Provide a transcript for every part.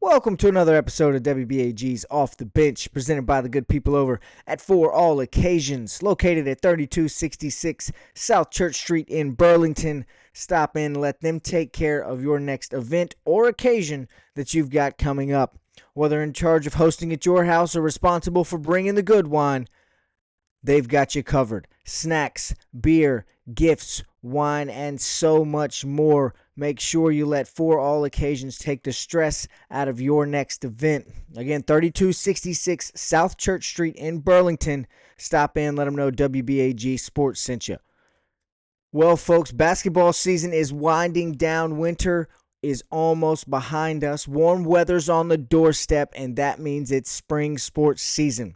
Welcome to another episode of WBAG's Off the Bench, presented by the good people over at For All Occasions, located at 3266 South Church Street in Burlington. Stop in and let them take care of your next event or occasion that you've got coming up. Whether in charge of hosting at your house or responsible for bringing the good wine, they've got you covered. Snacks, beer, gifts, wine, and so much more. Make sure you let For All Occasions take the stress out of your next event. Again, 3266 South Church Street in Burlington. Stop in, let them know WBAG Sports sent you. Well, folks, basketball season is winding down. Winter is almost behind us. Warm weather's on the doorstep, and that means it's spring sports season.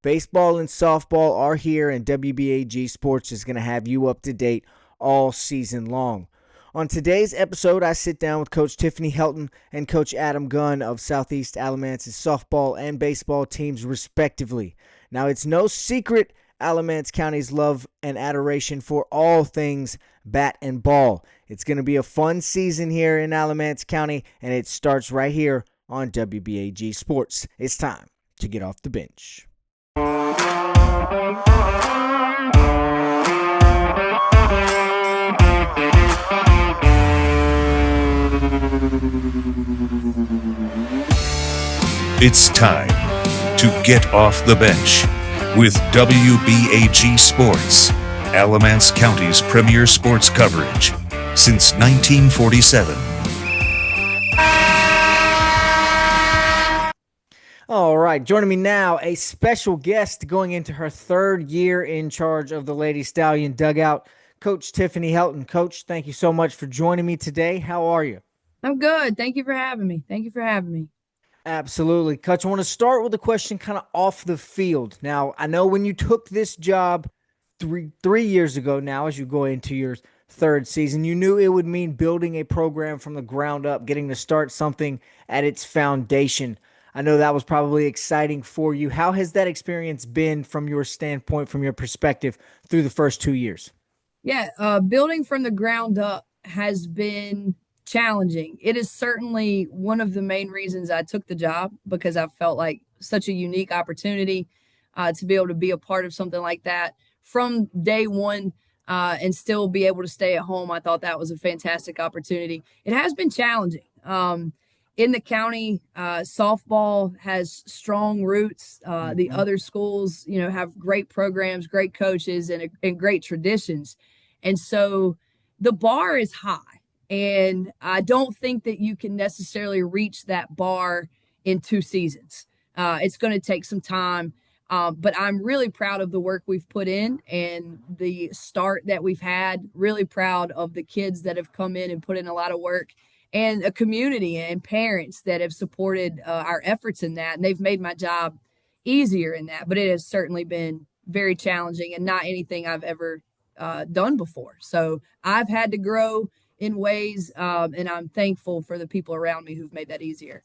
Baseball and softball are here, and WBAG Sports is going to have you up to date all season long. On today's episode, I sit down with Coach Tiffany Helton and Coach Adam Gunn of Southeast Alamance's softball and baseball teams, respectively. Now, it's no secret Alamance County's love and adoration for all things bat and ball. It's going to be a fun season here in Alamance County, and it starts right here on WBAG Sports. It's time to get off the bench. It's time to get off the bench with WBAG Sports, Alamance County's premier sports coverage since 1947. All right, joining me now, a special guest going into her third year in charge of the Lady Stallion dugout, Coach Tiffany Helton. Coach, thank you so much for joining me today. How are you? I'm good. Thank you for having me. Absolutely. Coach, I want to start with a question kind of off the field. Now, I know when you took this job three years ago now, as you go into your third season, you knew it would mean building a program from the ground up, getting to start something at its foundation. I know that was probably exciting for you. How has that experience been from your standpoint, from your perspective, through the first 2 years? Yeah, building from the ground up has been challenging. It is certainly one of the main reasons I took the job, because I felt like such a unique opportunity to be able to be a part of something like that from day one and still be able to stay at home. I thought that was a fantastic opportunity. It has been challenging. In the county, softball has strong roots. The other schools, have great programs, great coaches, and great traditions. And so the bar is high. And I don't think that you can necessarily reach that bar in 2 seasons. It's going to take some time. But I'm really proud of the work we've put in and the start that we've had. Really proud of the kids that have come in and put in a lot of work, and a community and parents that have supported our efforts in that. And they've made my job easier in that. But it has certainly been very challenging and not anything I've ever done before. So I've had to grow in ways, and I'm thankful for the people around me who've made that easier.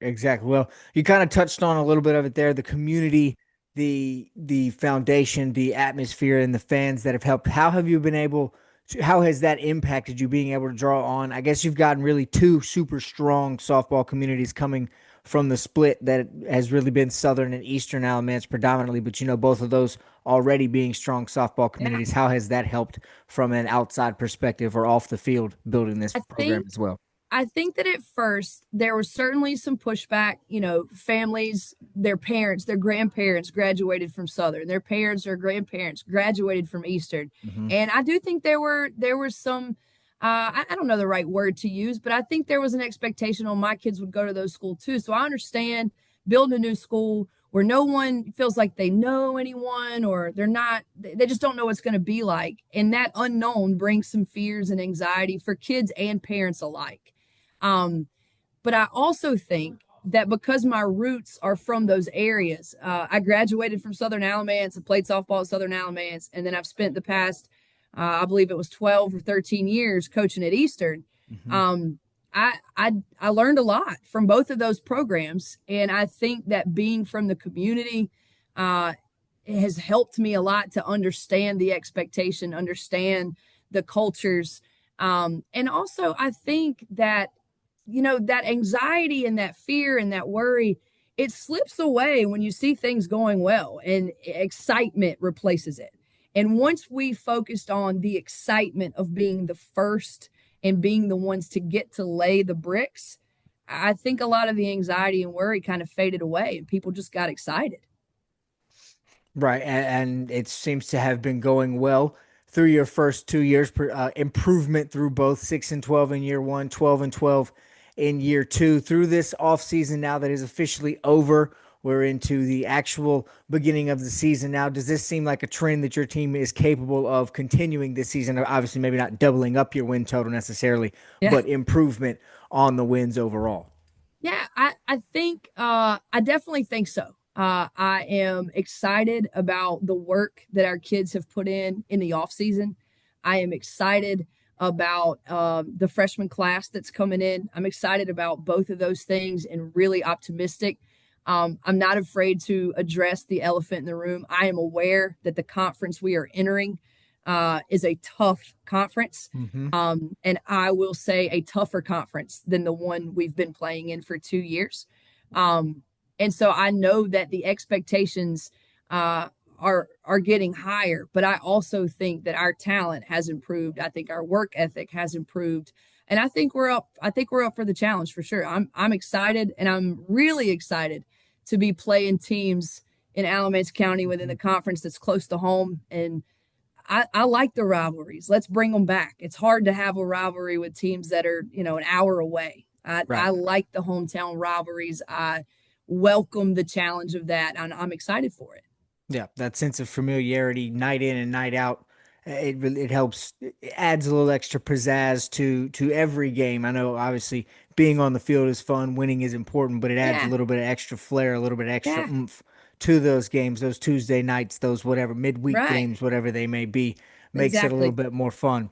Exactly. Well, you kind of touched on a little bit of it there, the community, the foundation, the atmosphere, and the fans that have helped. How have you been able to, how has that impacted you being able to draw on? I guess you've gotten really 2 super strong softball communities coming from the split that has really been Southern and Eastern Alamance predominantly, but both of those already being strong softball communities. Yeah. How has that helped from an outside perspective or off the field building this program as well? I think that at first there was certainly some pushback. Families, their parents, their grandparents graduated from Southern. Their parents or grandparents graduated from Eastern. Mm-hmm. And I do think there were some, I don't know the right word to use, but I think there was an expectation on my kids would go to those schools too. So I understand building a new school where no one feels like they know anyone, or they just don't know what it's going to be like. And that unknown brings some fears and anxiety for kids and parents alike. But I also think that because my roots are from those areas, I graduated from Southern Alamance and played softball at Southern Alamance. And then I've spent the past, I believe it was 12 or 13 years coaching at Eastern. Mm-hmm. I learned a lot from both of those programs. And I think that being from the community has helped me a lot to understand the expectation, understand the cultures. And also I think that that anxiety and that fear and that worry, it slips away when you see things going well and excitement replaces it. And once we focused on the excitement of being the first and being the ones to get to lay the bricks, I think a lot of the anxiety and worry kind of faded away and people just got excited. Right, and it seems to have been going well through your first 2 years. Improvement through both 6-12 in year one, 12-12 in year two. Through this off season now that is officially over, we're into the actual beginning of the season now. Does this seem like a trend that your team is capable of continuing this season? Obviously, maybe not doubling up your win total necessarily, Yeah. but improvement on the wins overall. Yeah, I think I definitely think so. I am excited about the work that our kids have put in the off season. I am excited about the freshman class that's coming in. I'm excited about both of those things and really optimistic. I'm not afraid to address the elephant in the room. I am aware that the conference we are entering is a tough conference. Mm-hmm. And I will say a tougher conference than the one we've been playing in for 2 years. And so I know that the expectations are getting higher, but I also think that our talent has improved. I think our work ethic has improved. And I think we're up. I think we're up for the challenge for sure. I'm excited, and I'm really excited to be playing teams in Alamance County within the conference that's close to home. And I like the rivalries. Let's bring them back. It's hard to have a rivalry with teams that are, an hour away. I Right. like the hometown rivalries. I welcome the challenge of that. And I'm excited for it. Yeah, that sense of familiarity, night in and night out, it helps. It adds a little extra pizzazz to every game. I know, obviously, being on the field is fun, winning is important, but it adds a Yeah. little bit of extra flair, a little bit of extra Yeah. oomph to those games, those Tuesday nights, those whatever midweek Right. games, whatever they may be, makes it a little Exactly. bit more fun.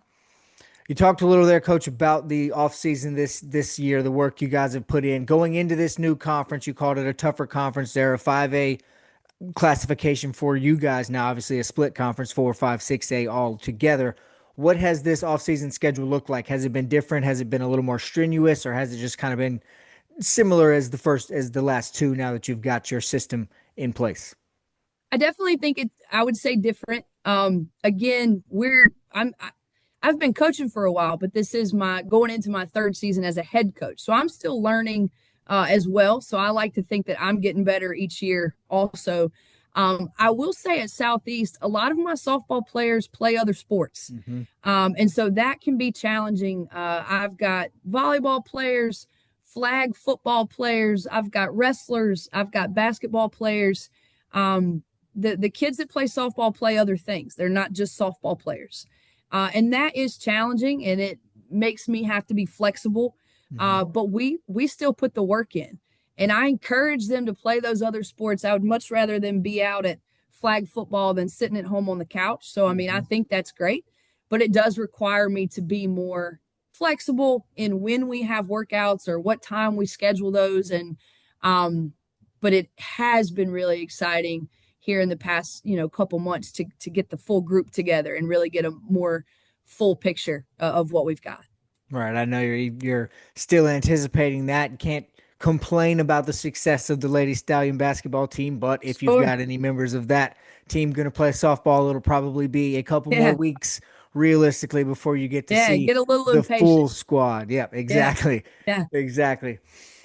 You talked a little there, Coach, about the offseason this year, the work you guys have put in. Going into this new conference, you called it a tougher conference there, a 5A classification for you guys now, obviously a split conference, 4, 5, 6A all together. What has this offseason schedule looked like? Has it been different? Has it been a little more strenuous, or has it just kind of been similar as the last two now that you've got your system in place? I definitely think I would say different. Again, I've been coaching for a while, but this is my going into my third season as a head coach. So I'm still learning as well. So I like to think that I'm getting better each year also. I will say at Southeast, a lot of my softball players play other sports. Mm-hmm. And so that can be challenging. I've got volleyball players, flag football players, I've got wrestlers, I've got basketball players. The kids that play softball play other things. They're not just softball players. And that is challenging, and it makes me have to be flexible. Mm-hmm. But we still put the work in, and I encourage them to play those other sports. I would much rather them be out at flag football than sitting at home on the couch. So I mean, I Mm-hmm. think that's great, but it does require me to be more flexible in when we have workouts or what time we schedule those. And but it has been really exciting here in the past, couple months to get the full group together and really get a more full picture of what we've got. Right. I know you're still anticipating that. Can't complain about the success of the Lady Stallion basketball team, but if you've Sure. got any members of that team going to play softball, it'll probably be a couple more Yeah. weeks realistically before you get to Yeah. see Get a little the full impatient. squad. Yep, Yeah. exactly. Yeah. Exactly.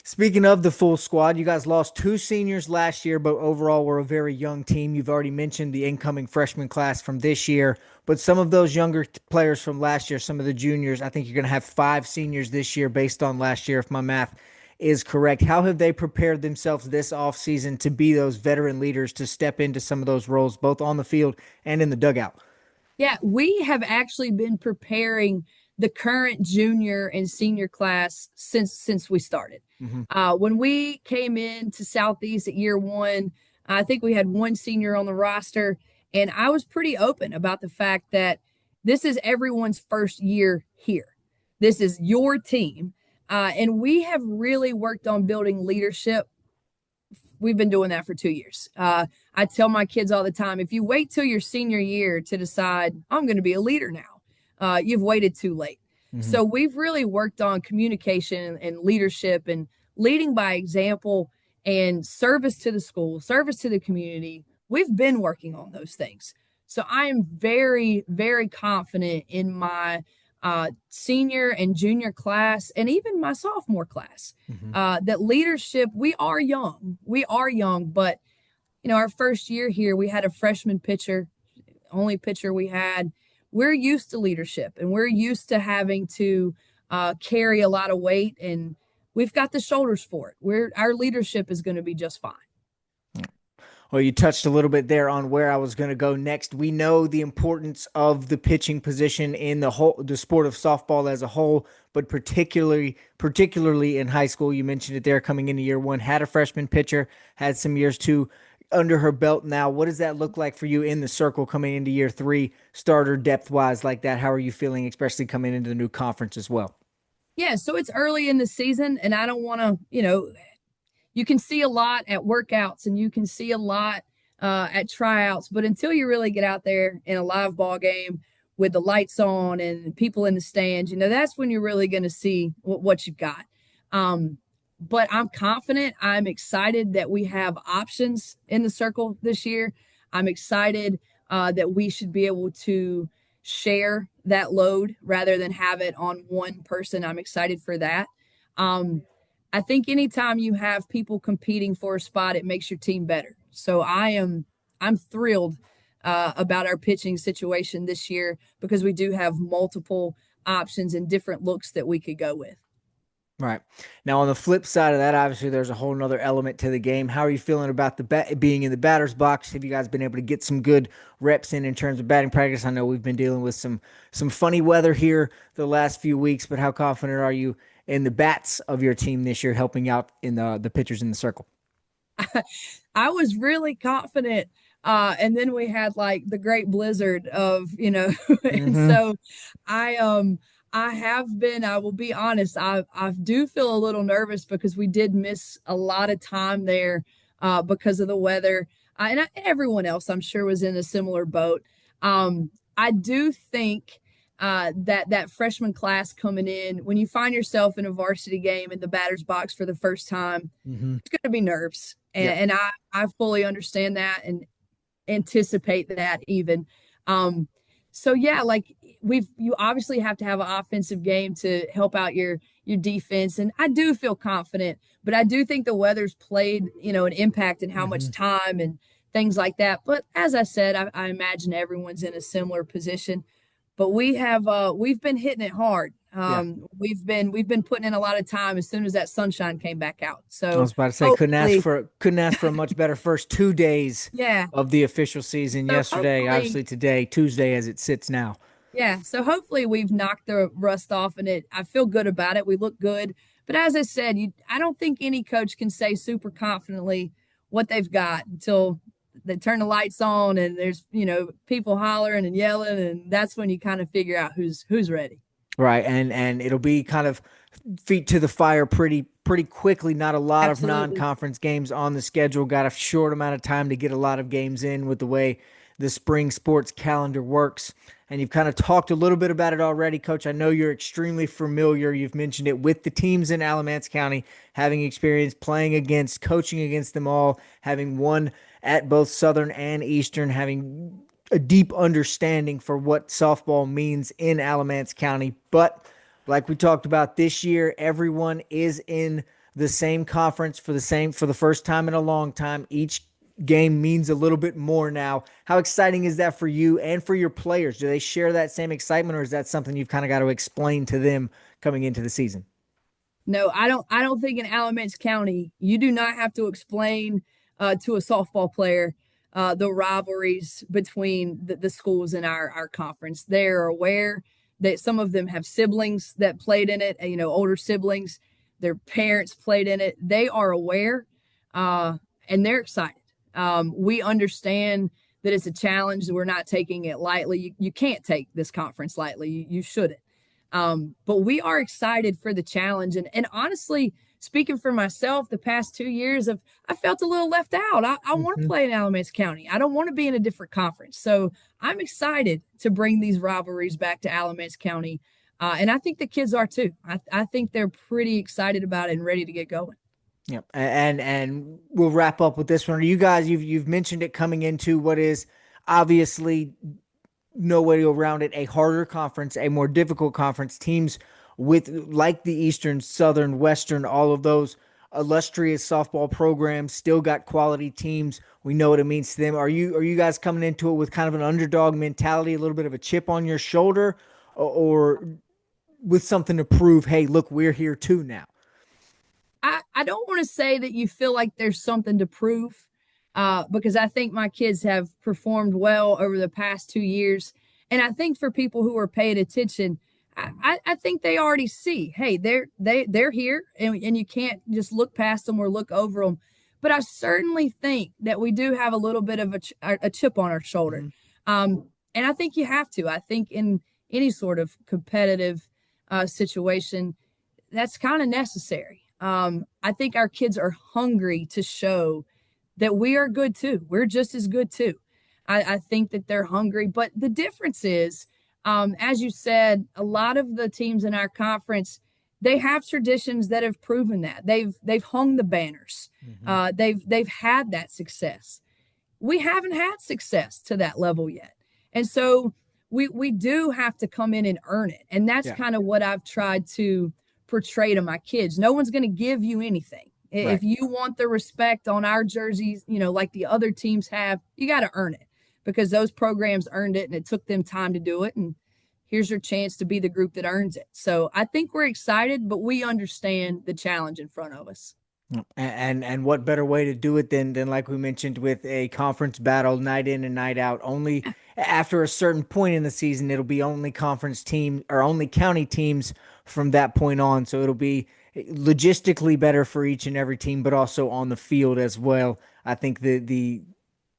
Speaking of the full squad, you guys lost two seniors last year, but overall we're a very young team. You've already mentioned the incoming freshman class from this year, but some of those younger players from last year, some of the juniors, I think you're going to have five seniors this year based on last year, if my math is correct. How have they prepared themselves this offseason to be those veteran leaders to step into some of those roles, both on the field and in the dugout? Yeah. We have actually been preparing the current junior and senior class since we started. Mm-hmm. When we came in to Southeast at year one, I think we had one senior on the roster, and I was pretty open about the fact that this is everyone's first year here. This is your team. And we have really worked on building leadership. We've been doing that for 2 years. I tell my kids all the time, if you wait till your senior year to decide, I'm going to be a leader now, you've waited too late. So we've really worked on communication and leadership and leading by example and service to the school, service to the community. We've been working on those things. So I am very, very confident in my senior and junior class and even my sophomore class that leadership, we are young, but our first year here, we had a freshman pitcher, only pitcher we had. We're used to leadership and we're used to having to carry a lot of weight, and we've got the shoulders for it. Our leadership is going to be just fine. Well, you touched a little bit there on where I was going to go next. We know the importance of the pitching position in the sport of softball as a whole, but particularly in high school. You mentioned it there coming into year one, had a freshman pitcher, had some years two under her belt now. What does that look like for you in the circle coming into year three, starter depth-wise like that? How are you feeling, especially coming into the new conference as well? Yeah, so it's early in the season, and I don't want to, you can see a lot at workouts and you can see a lot at tryouts, but until you really get out there in a live ball game with the lights on and people in the stands, that's when you're really going to see what you've got. But I'm confident. I'm excited that we have options in the circle this year. I'm excited that we should be able to share that load rather than have it on one person. I'm excited for that. I think anytime you have people competing for a spot, it makes your team better. So I'm thrilled about our pitching situation this year because we do have multiple options and different looks that we could go with. Right. Now, on the flip side of that, obviously, there's a whole nother element to the game. How are you feeling about being in the batter's box? Have you guys been able to get some good reps in terms of batting practice? I know we've been dealing with some funny weather here the last few weeks, but how confident are you in the bats of your team this year helping out in the pitchers in the circle? I was really confident. And then we had like the great blizzard of, and so I have been, I will be honest, I do feel a little nervous because we did miss a lot of time there because of the weather. Everyone else, I'm sure, was in a similar boat. I do think that freshman class coming in, when you find yourself in a varsity game in the batter's box for the first time, it's going to be nerves. And I fully understand that and anticipate that even. So yeah, like you obviously have to have an offensive game to help out your defense. And I do feel confident, but I do think the weather's played, an impact in how much time and things like that. But as I said, I imagine everyone's in a similar position, but we've been hitting it hard. We've been putting in a lot of time as soon as that sunshine came back out. So I was about to say, couldn't ask for a much better first 2 days of the official season. So yesterday, obviously today, Tuesday as it sits now. Yeah. So hopefully we've knocked the rust off and I feel good about it. We look good. But as I said, I don't think any coach can say super confidently what they've got until they turn the lights on and there's, people hollering and yelling. And that's when you kind of figure out who's ready. Right. And it'll be kind of feet to the fire pretty quickly. Not a lot of non-conference games on the schedule. Got a short amount of time to get a lot of games in with the way the spring sports calendar works. And you've kind of talked a little bit about it already, Coach. I know you're extremely familiar. You've mentioned it with the teams in Alamance County, having experience playing against, coaching against them all, having won at both Southern and Eastern, having a deep understanding for what softball means in Alamance County. But like we talked about this year, everyone is in the same conference for the first time in a long time. Each game means a little bit more now. How exciting is that for you and for your players? Do they share that same excitement, or is that something you've kind of got to explain to them coming into the season? No, I don't think in Alamance County you do not have to explain to a softball player the rivalries between the schools in our conference. They're aware that some of them have siblings that played in it, older siblings, their parents played in it. They are aware and they're excited. We understand that it's a challenge. We're not taking it lightly. You can't take this conference lightly. You shouldn't. But we are excited for the challenge. And honestly, speaking for myself, the past 2 years, I felt a little left out. I want to play in Alamance County. I don't want to be in a different conference. So I'm excited to bring these rivalries back to Alamance County. And I think the kids are too. I think they're pretty excited about it and ready to get going. Yep. And we'll wrap up with this one. You guys, you've mentioned it coming into what is obviously no way around it, a harder conference, a more difficult conference. Teams with like the Eastern, Southern, Western, all of those illustrious softball programs still got quality teams. We know what it means to them. Are you guys coming into it with kind of an underdog mentality, a little bit of a chip on your shoulder, or with something to prove, hey, look, we're here too now? I don't want to say that you feel like there's something to prove, because I think my kids have performed well over the past 2 years. And I think for people who are paying attention, I think they already see, hey, they're here, and you can't just look past them or look over them. But I certainly think that we do have a little bit of a chip on our shoulder. And I think you have to. I think in any sort of competitive situation, that's kind of necessary. I think our kids are hungry to show that we are good too. We're just as good too. I think that they're hungry, but the difference is, as you said, a lot of the teams in our conference, they have traditions that have proven that they've hung the banners. They've had that success. We haven't had success to that level yet, and so we do have to come in and earn it. And that's kind of what I've tried to portray to my kids. No one's going to give you anything. Right. If you want the respect on our jerseys, like the other teams have, you got to earn it, because those programs earned it and it took them time to do it. And here's your chance to be the group that earns it. So I think we're excited, but we understand the challenge in front of us. And what better way to do it than like we mentioned, with a conference battle night in and night out. Only after a certain point in the season, it'll be only conference team or only county teams from that point on. So it'll be logistically better for each and every team, but also on the field as well. I think the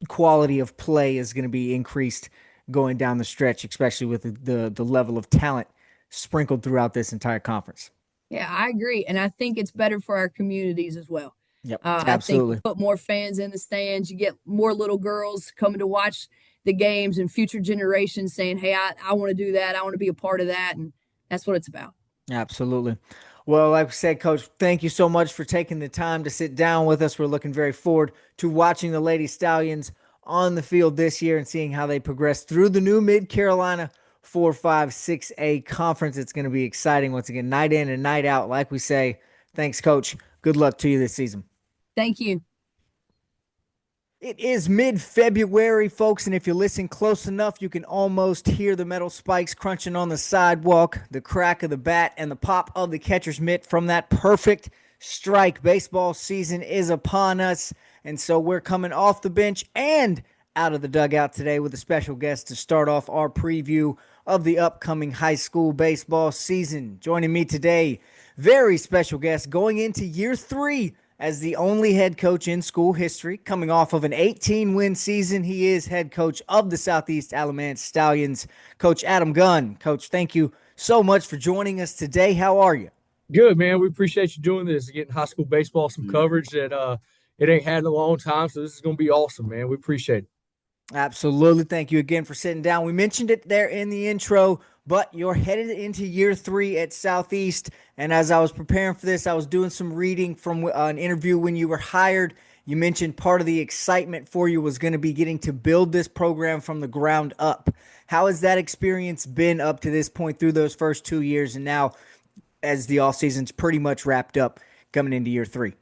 quality of play is going to be increased going down the stretch, especially with the level of talent sprinkled throughout this entire conference. Yeah, I agree. And I think it's better for our communities as well. Yep, absolutely. I think you put more fans in the stands. You get more little girls coming to watch the games, and future generations saying, hey, I want to do that. I want to be a part of that. And that's what it's about. Absolutely. Well, like I said, Coach, thank you so much for taking the time to sit down with us. We're looking very forward to watching the Lady Stallions on the field this year and seeing how they progress through the new Mid-Carolina 4-5-6A conference. It's going to be exciting once again, night in and night out. Like we say, thanks, Coach. Good luck to you this season. Thank you. It is mid-February, folks, and if you listen close enough, you can almost hear the metal spikes crunching on the sidewalk, the crack of the bat, and the pop of the catcher's mitt from that perfect strike. Baseball season is upon us, and so we're coming off the bench and out of the dugout today with a special guest to start off our preview of the upcoming high school baseball season. Joining me today, very special guest going into year 3 as the only head coach in school history, coming off of an 18-win season. He is head coach of the Southeast Alamance Stallions, Coach Adam Gunn. Coach, thank you so much for joining us today. How are you? Good, man. We appreciate you doing this, getting high school baseball some coverage that it ain't had in a long time, so this is going to be awesome, man. We appreciate it. Absolutely. Thank you again for sitting down. We mentioned it there in the intro, but you're headed into year 3 at Southeast. And as I was preparing for this, I was doing some reading from an interview when you were hired. You mentioned part of the excitement for you was going to be getting to build this program from the ground up. How has that experience been up to this point through those first 2 years, and now as the off season's pretty much wrapped up coming into year 3?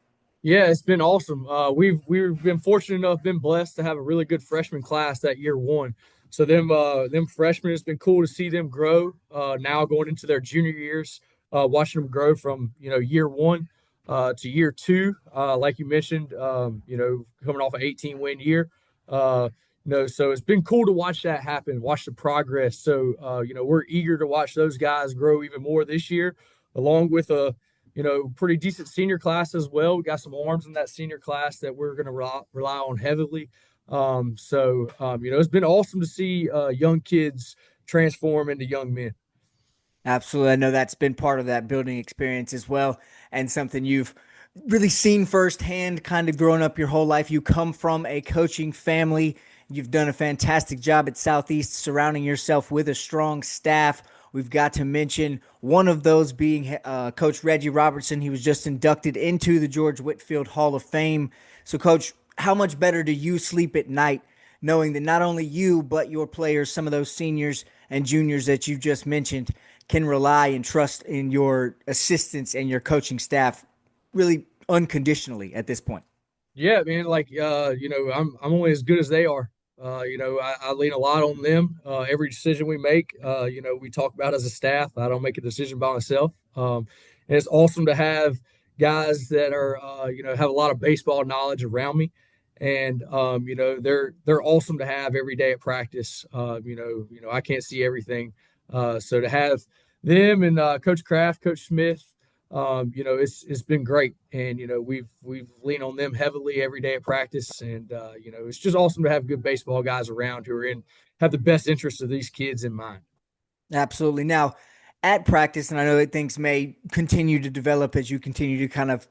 Yeah, it's been awesome. We've been fortunate enough, been blessed to have a really good freshman class that year 1. So them freshmen, it's been cool to see them grow. Now going into their junior years, watching them grow from year 1 to year 2. Like you mentioned, coming off an 18-win year. So it's been cool to watch that happen, watch the progress. So we're eager to watch those guys grow even more this year, along with a pretty decent senior class as well. We got some arms in that senior class that we're going to rely on heavily. It's been awesome to see young kids transform into young men. Absolutely. I know that's been part of that building experience as well, and something you've really seen firsthand, kind of growing up your whole life. You come from a coaching family. You've done a fantastic job at Southeast, surrounding yourself with a strong staff. we've got to mention one of those being Coach Reggie Robertson. He was just inducted into the George Whitfield Hall of Fame. So, Coach, how much better do you sleep at night knowing that not only you, but your players, some of those seniors and juniors that you just mentioned, can rely and trust in your assistants and your coaching staff really unconditionally at this point? Yeah, man. Like, I'm only as good as they are. I lean a lot on them. Every decision we make, we talk about as a staff. I don't make a decision by myself. And it's awesome to have guys that are, have a lot of baseball knowledge around me, and they're awesome to have every day at practice. I can't see everything, so to have them and Coach Kraft, Coach Smith. It's been great, and we've leaned on them heavily every day at practice, and it's just awesome to have good baseball guys around who are in have the best interests of these kids in mind. Absolutely. Now, at practice, and I know that things may continue to develop as you continue to kind of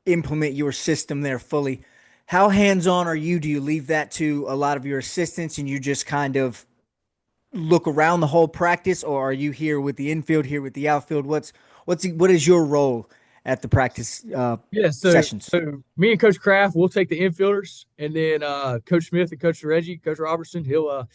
implement your system there fully. How hands on are you? Do you leave that to a lot of your assistants and you just kind of look around the whole practice, or are you here with the infield, here with the outfield? What is your role at the practice Yeah, so sessions? so me and Coach Kraft, we'll take the infielders, and then Coach Smith and Coach Reggie, Coach Robertson, they'll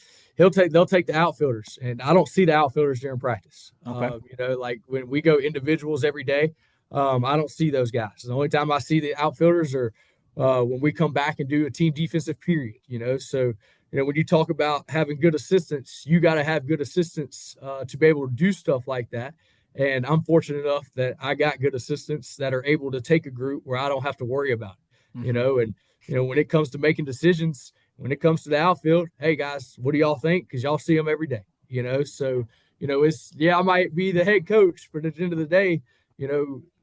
take the outfielders, and I don't see the outfielders during practice. Okay. Like when we go individuals every day, I don't see those guys. The only time I see the outfielders are when we come back and do a team defensive period. So when you talk about having good assistants, you got to have good assistants to be able to do stuff like that. And I'm fortunate enough that I got good assistants that are able to take a group where I don't have to worry about it, and when it comes to making decisions, when it comes to the outfield, hey guys, what do y'all think? Because y'all see them every day, So I might be the head coach, but at the end of the day,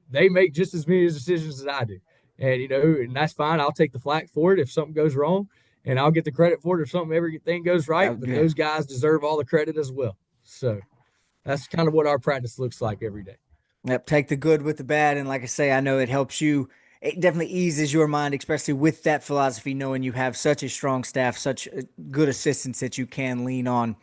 they make just as many decisions as I do, and that's fine. I'll take the flack for it if something goes wrong, and I'll get the credit for it if everything goes right. But Yeah. those guys deserve all the credit as well. So that's kind of what our practice looks like every day. Yep, take the good with the bad. And like I say, I know it helps you. It definitely eases your mind, especially with that philosophy, knowing you have such a strong staff, such good assistants that you can lean on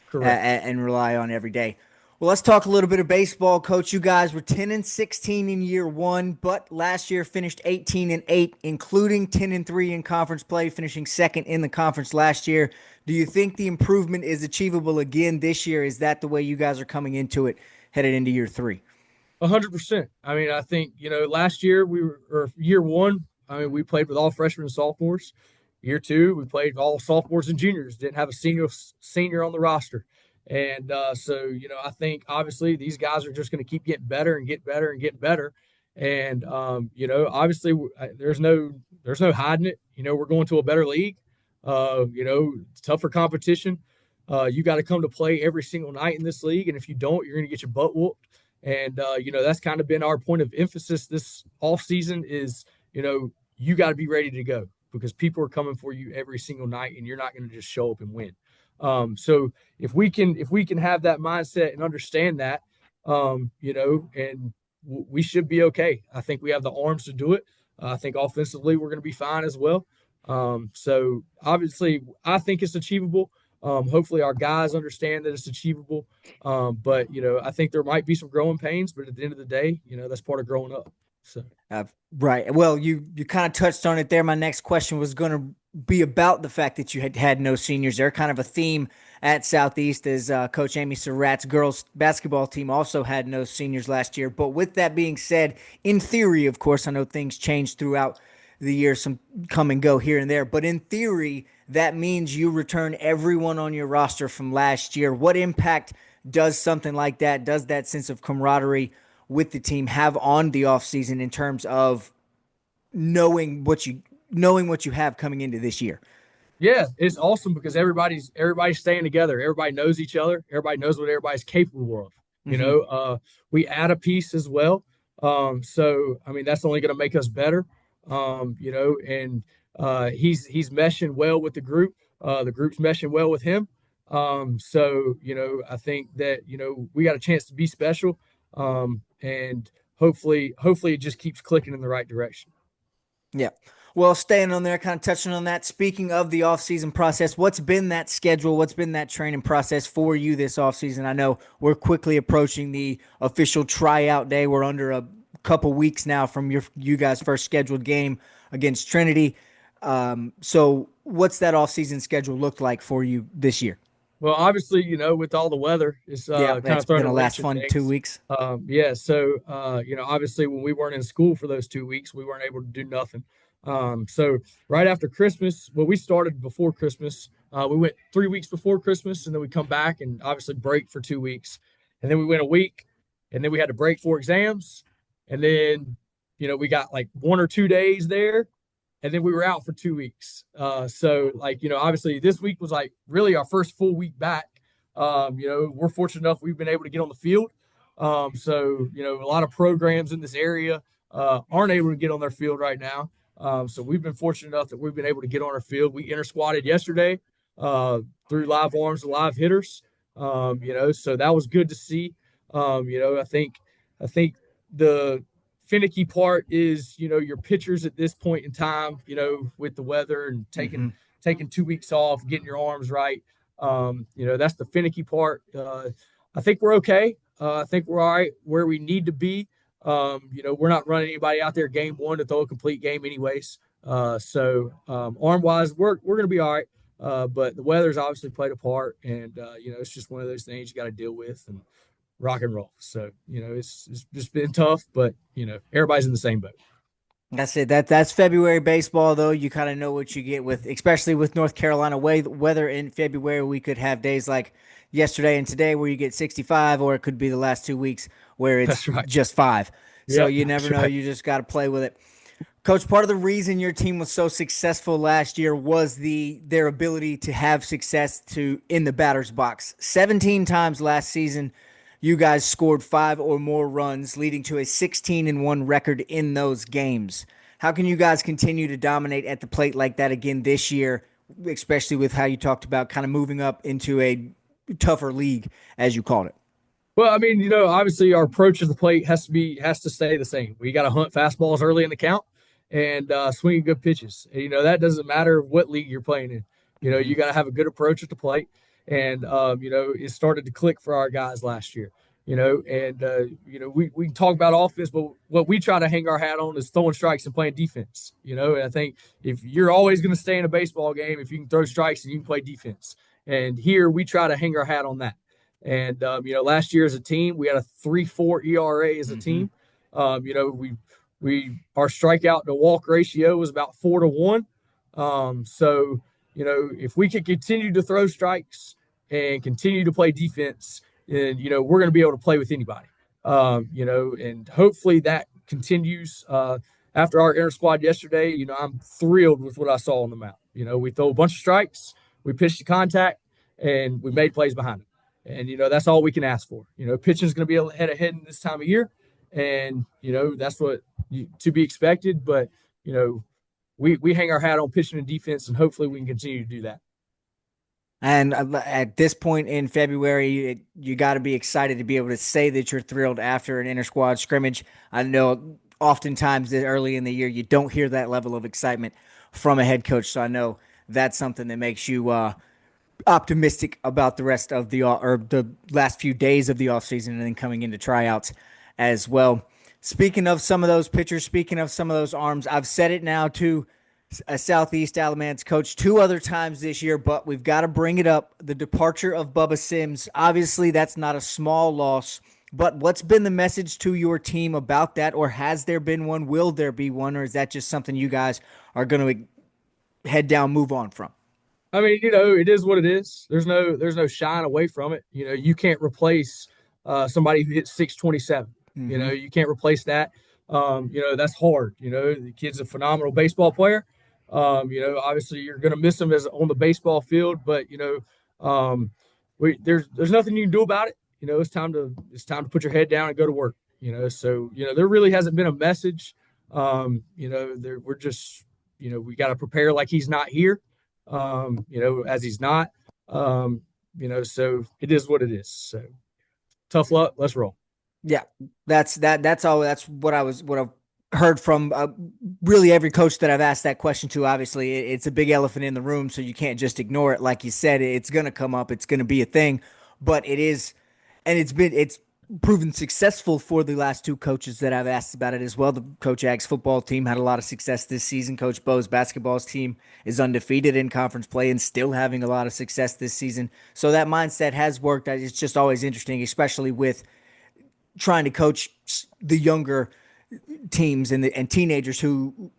Correct. and rely on every day. Well, let's talk a little bit of baseball, Coach. You guys were 10-16 in year one, but last year finished 18-8, including 10-3 in conference play, finishing second in the conference last year. Do you think the improvement is achievable again this year? Is that the way you guys are coming into it, headed into year three? 100%. I mean, I think, last year or year one, I mean, we played with all freshmen and sophomores. Year two, we played all sophomores and juniors, didn't have a senior on the roster. And I think obviously these guys are just going to keep getting better and get better and get better. And, obviously there's no hiding it. We're going to a better league, tougher competition. You got to come to play every single night in this league. And if you don't, you're going to get your butt whooped. And, that's kind of been our point of emphasis this off season is, you got to be ready to go because people are coming for you every single night and you're not going to just show up and win. So if we can have that mindset and understand that, and we should be okay. I think we have the arms to do it. I think offensively we're going to be fine as well. So obviously I think it's achievable. Hopefully our guys understand that it's achievable. But I think there might be some growing pains, but at the end of the day, that's part of growing up. So right. Well, you kind of touched on it there. My next question was going to be about the fact that you had no seniors there. Kind of a theme at Southeast as Coach Amy Surratt's girls basketball team also had no seniors last year. But with that being said, in theory, of course, I know things change throughout the year, some come and go here and there. But in theory, that means you return everyone on your roster from last year. What impact does something like that, does that sense of camaraderie with the team have on the offseason in terms of knowing what you have coming into this year? Yeah, it's awesome because everybody's staying together. Everybody knows each other. Everybody knows what everybody's capable of. We add a piece as well. So I mean that's only going to make us better. And he's meshing well with the group. The group's meshing well with him. I think that we got a chance to be special. And hopefully it just keeps clicking in the right direction. Yeah. Well, staying on there, kind of touching on that. Speaking of the off-season process, what's been that schedule? What's been that training process for you this off-season? I know we're quickly approaching the official tryout day. We're under a couple weeks now from you guys' first scheduled game against Trinity. So, what's that off-season schedule look like for you this year? Well, obviously, with all the weather, it's Yeah, kind that's of throwing gonna a last wrench in fun two things. weeks. Yeah, so obviously, when we weren't in school for those 2 weeks, we weren't able to do nothing. So right after Christmas, well, we started before Christmas. We went 3 weeks before Christmas, and then we come back and obviously break for 2 weeks, and then we went a week, and then we had to break for exams, and then we got like 1 or 2 days there, and then we were out for 2 weeks. So like, obviously this week was like really our first full week back. We're fortunate enough we've been able to get on the field. So a lot of programs in this area aren't able to get on their field right now. So we've been fortunate enough that we've been able to get on our field. We inter squatted yesterday through live arms and live hitters. So that was good to see. I think the finicky part is your pitchers at this point in time, with the weather and taking 2 weeks off, getting your arms right. That's the finicky part. I think we're okay. I think we're all right where we need to be. We're not running anybody out there game one to throw a complete game anyways. So arm wise, we're gonna be all right. But the weather's obviously played a part, and it's just one of those things you got to deal with and rock and roll. So it's just been tough, but everybody's in the same boat. That's it. That's February baseball, though. You kind of know what you get with, especially with North Carolina weather in February. We could have days like yesterday and today where you get 65, or it could be the last 2 weeks where it's That's right. just 5. So Yep, you that's never know. right. You just got to play with it. Coach, part of the reason your team was so successful last year was their ability to have success in the batter's box. 17 times last season, you guys scored 5 or more runs, leading to a 16-1 record in those games. How can you guys continue to dominate at the plate like that again this year, especially with how you talked about kind of moving up into a tougher league, as you called it? Well, I mean, obviously our approach to the plate has to stay the same. We got to hunt fastballs early in the count and swing good pitches. And, that doesn't matter what league you're playing in. You got to have a good approach at the plate, and it started to click for our guys last year. And we can talk about offense, but what we try to hang our hat on is throwing strikes and playing defense. And I think if you're always going to stay in a baseball game, if you can throw strikes and you can play defense, and here we try to hang our hat on that. And last year as a team, we had a 3.4 ERA as a team. Our strikeout to walk ratio was about 4-1. So if we can continue to throw strikes and continue to play defense, then we're going to be able to play with anybody. And hopefully that continues. After our inter squad yesterday, I'm thrilled with what I saw on the mound. We throw a bunch of strikes, we pitched to contact, and we made plays behind it. And, that's all we can ask for. Pitching is going to be a head ahead in this time of year. And, that's what to be expected. But, we hang our hat on pitching and defense, and hopefully we can continue to do that. And at this point in February, you got to be excited to be able to say that you're thrilled after an inter squad scrimmage. I know oftentimes early in the year, you don't hear that level of excitement from a head coach. So I know that's something that makes you optimistic about the rest of the last few days of the offseason and then coming into tryouts as well. Speaking of some of those pitchers, speaking of some of those arms, I've said it now to a Southeast Alamance coach 2 other times this year, but we've got to bring it up. The departure of Bubba Sims, obviously that's not a small loss, but what's been the message to your team about that, or has there been one? Will there be one, or is that just something you guys are going to head down, move on from? I mean, it is what it is. There's no shying away from it. You can't replace somebody who hits 627. You can't replace that. That's hard. The kid's a phenomenal baseball player. Obviously you're going to miss him as on the baseball field, but there's nothing you can do about it. It's time to put your head down and go to work. So there really hasn't been a message. We're just we got to prepare like he's not here. As he's not. So it is what it is. So tough luck. Let's roll. Yeah, that's all. That's what I heard from really every coach that I've asked that question to. Obviously, it's a big elephant in the room, so you can't just ignore it. Like you said, it's going to come up. It's going to be a thing, but it is, and it's proven successful for the last two coaches that I've asked about it as well. The Coach Ag's football team had a lot of success this season. Coach Bo's basketball's team is undefeated in conference play and still having a lot of success this season. So that mindset has worked. It's just always interesting, especially with trying to coach the younger teams and teenagers who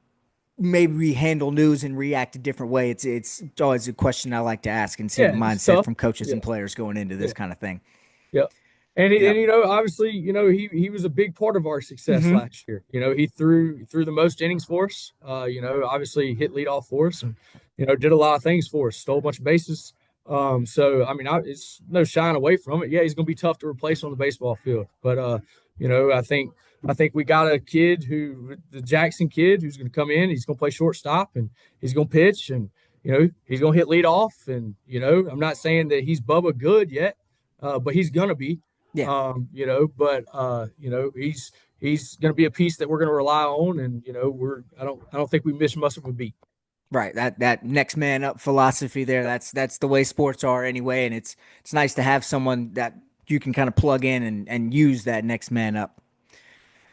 maybe handle news and react a different way. It's always a question I like to ask and see the mindset from coaches and players going into this kind of thing. Yeah. And obviously, he was a big part of our success last year. He threw the most innings for us. Obviously hit leadoff for us and, did a lot of things for us, stole a bunch of bases. So, I mean, it's no shying away from it. Yeah, he's going to be tough to replace on the baseball field. But, I think we got a kid the Jackson kid, who's going to come in. He's going to play shortstop and he's going to pitch and, he's going to hit leadoff. And, I'm not saying that he's Bubba good yet, but he's going to be. Yeah. He's going to be a piece that we're going to rely on. And, I don't think we miss much of a beat. Right. That next man up philosophy there. That's the way sports are anyway. And it's nice to have someone that you can kind of plug in and use that next man up.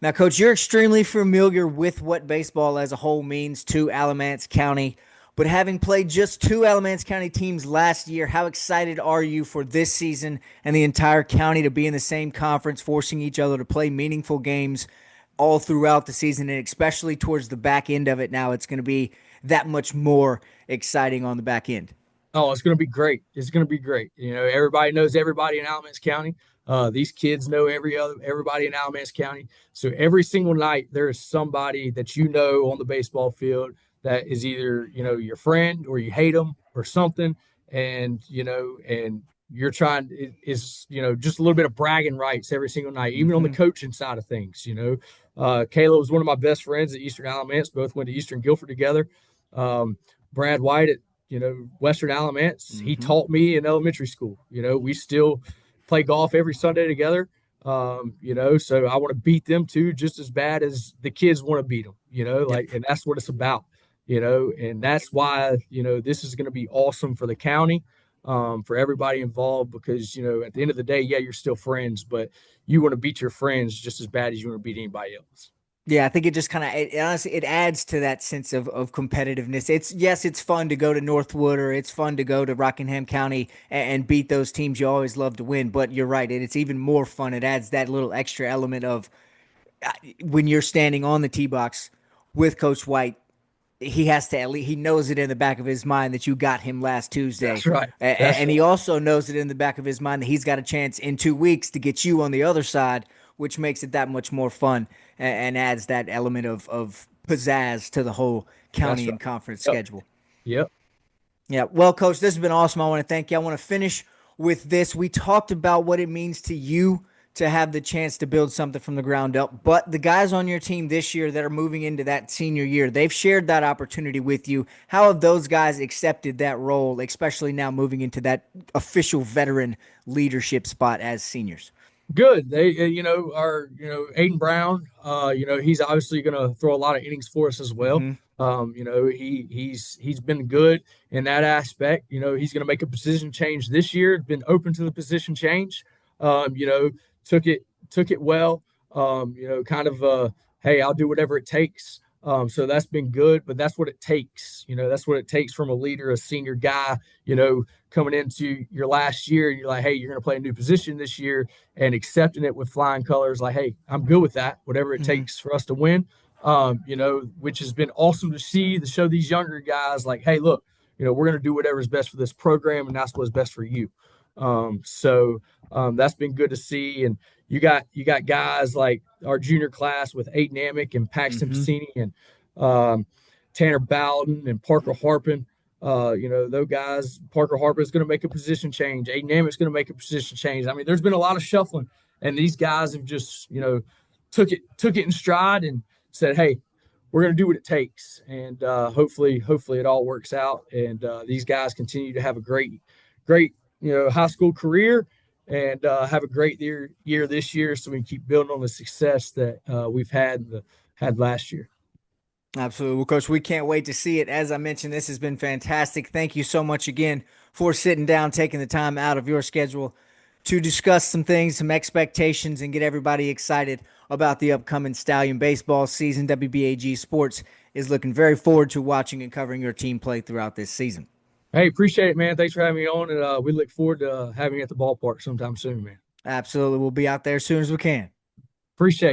Now, Coach, you're extremely familiar with what baseball as a whole means to Alamance County. But having played just two Alamance County teams last year, how excited are you for this season and the entire county to be in the same conference, forcing each other to play meaningful games all throughout the season, and especially towards the back end of it now? It's going to be that much more exciting on the back end. Oh, it's going to be great. It's going to be great. Everybody knows everybody in Alamance County. These kids know everybody in Alamance County. So every single night there is somebody that on the baseball field that is either, your friend or you hate them or something. And, and you're trying, just a little bit of bragging rights every single night, even on the coaching side of things. Kayla was one of my best friends at Eastern Alamance, both went to Eastern Guilford together. Brad White at, Western Alamance, he taught me in elementary school. We still play golf every Sunday together. So I want to beat them too, just as bad as the kids want to beat them, and that's what it's about. And that's why, this is going to be awesome for the county, for everybody involved, because, at the end of the day, yeah, you're still friends, but you want to beat your friends just as bad as you want to beat anybody else. Yeah, I think it just kind of, honestly, it adds to that sense of competitiveness. It's fun to go to Northwood or it's fun to go to Rockingham County and beat those teams you always love to win. But you're right, it's even more fun. It adds that little extra element of when you're standing on the tee box with Coach White, he has to he knows it in the back of his mind that you got him last Tuesday. That's right. And he also knows it in the back of his mind that he's got a chance in 2 weeks to get you on the other side, which makes it that much more fun and adds that element of pizzazz to the whole county and conference schedule. Yep. Yeah. Well, Coach, this has been awesome. I want to thank you. I want to finish with this. We talked about what it means to you to have the chance to build something from the ground up. But the guys on your team this year that are moving into that senior year, they've shared that opportunity with you. How have those guys accepted that role, especially now moving into that official veteran leadership spot as seniors? Good. They, Aiden Brown, he's obviously going to throw a lot of innings for us as well. He's been good in that aspect. He's going to make a position change this year, been open to the position change. Took it well, hey, I'll do whatever it takes. So that's been good, but that's what it takes. That's what it takes from a leader, a senior guy, coming into your last year. You're like, hey, you're going to play a new position this year, and accepting it with flying colors. Like, hey, I'm good with that, whatever it takes for us to win, which has been awesome to see, to show these younger guys like, hey, look, we're going to do whatever is best for this program, and that's what's best for you. That's been good to see. And you got guys like our junior class with Aiden Amick and Paxton Piscini and Tanner Bowden and Parker Harpin. Those guys, Parker Harpin is going to make a position change. Aiden Amick's going to make a position change. I mean, there's been a lot of shuffling, and these guys have just, took it in stride and said, hey, we're going to do what it takes. And hopefully it all works out. And these guys continue to have a great, high school career and have a great year this year, so we can keep building on the success that we've had had last year. Absolutely. Well, Coach, we can't wait to see it. As I mentioned, this has been fantastic. Thank you so much again for sitting down, taking the time out of your schedule to discuss some things, some expectations, and get everybody excited about the upcoming Stallion baseball season. WBAG Sports is looking very forward to watching and covering your team play throughout this season. Hey, appreciate it, man. Thanks for having me on, and we look forward to having you at the ballpark sometime soon, man. Absolutely. We'll be out there as soon as we can. Appreciate it.